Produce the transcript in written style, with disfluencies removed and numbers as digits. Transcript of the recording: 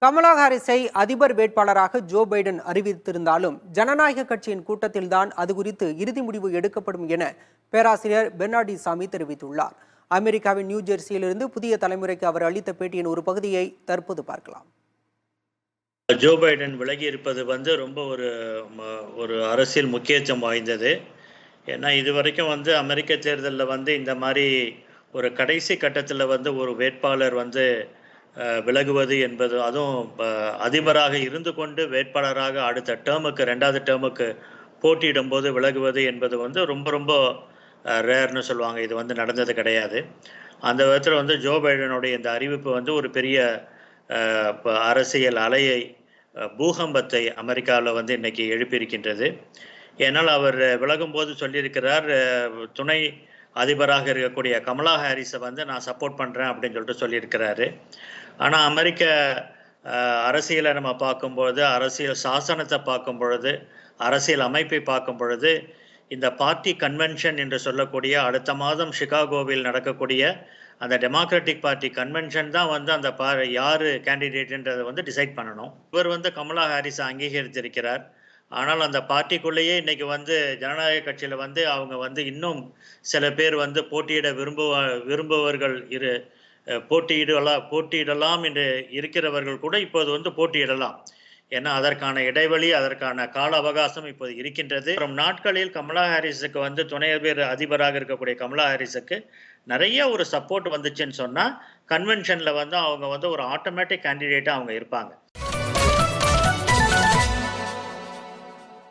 கமலா ஹாரிஸை அதிபர் வேட்பாளராக Joe Biden அறிவித்திருந்தாலும் ஜனநாயக கட்சியின் கூட்டத்தில்தான் அது குறித்து இறுதி முடிவு எடுக்கப்படும் என பேராசிரியர் பெர்னார்டி சாமி தெரிவித்துள்ளார். அமெரிக்காவின் நியூ ஜெர்சியிலிருந்து புதிய தலைமுறைக்கு அவர் அளித்த பேட்டியின் ஒரு பகுதியை தற்போது பார்க்கலாம். ஜோ பைடன் விலகி இருப்பது ரொம்ப ஒரு அரசியல் முக்கியத்துவம் வாய்ந்தது. ஏன்னா இதுவரைக்கும் அமெரிக்க தேர்தலில் இந்த மாதிரி ஒரு கடைசி கட்டத்தில் ஒரு வேட்பாளர் விலகுவது என்பது, அதுவும் அதிபராக இருந்து கொண்டு வேட்பாளராக அடுத்த டேர்முக்கு 2வது டேர்முக்கு போட்டியிடும் போது விலகுவது என்பது ரொம்ப ரொம்ப ரேர்னு சொல்லுவாங்க. இது நடந்தது கிடையாது. அந்த விதத்தில் ஜோ பைடனுடைய இந்த அறிவிப்பு ஒரு பெரிய அரசியல் அலையை, பூகம்பத்தை அமெரிக்காவில் இன்னைக்கு எழுப்பியிருக்கின்றது. ஏன்னால் அவர் விலகும்போது சொல்லியிருக்கிறார், துணை அதிபராக இருக்கக்கூடிய கமலா ஹாரிஸை நான் சப்போர்ட் பண்ணுறேன் அப்படின்னு சொல்லிட்டு சொல்லியிருக்கிறாரு. ஆனால் அமெரிக்க அரசியலை நம்ம பார்க்கும்பொழுது, அரசியல் சாசனத்தை பார்க்கும் பொழுது, அரசியல் அமைப்பை பார்க்கும் பொழுது, இந்த பார்ட்டி கன்வென்ஷன் என்று சொல்லக்கூடிய அடுத்த மாதம் சிகாகோவில் நடக்கக்கூடிய அந்த டெமோக்ராட்டிக் பார்ட்டி கன்வென்ஷன் தான் அந்த யார் கேண்டிடேட்டுன்றதை டிசைட் பண்ணணும். இவர் கமலா ஹாரிஸை அங்கீகரித்திருக்கிறார். ஆனால் அந்த பார்ட்டிக்குள்ளேயே இன்னைக்கு ஜனநாயக கட்சியில் அவங்க இன்னும் சில பேர் போட்டியிட விரும்புவர்கள் போட்டியிடலாம் என்று இருக்கிறவர்கள் கூட இப்போது போட்டியிடலாம். ஏன்னா அதற்கான இடைவெளி, அதற்கான கால அவகாசம் இப்போது இருக்கின்றது. வரும் நாட்களில் கமலா ஹாரிஸுக்கு துணை அதிபராக இருக்கக்கூடிய கமலா ஹாரிஸுக்கு நிறைய ஒரு சப்போர்ட் வந்துச்சுன்னு சொன்னால் கன்வென்ஷனில் அவங்க ஒரு ஆட்டோமேட்டிக் கேண்டிடேட்டாக அவங்க இருப்பாங்க.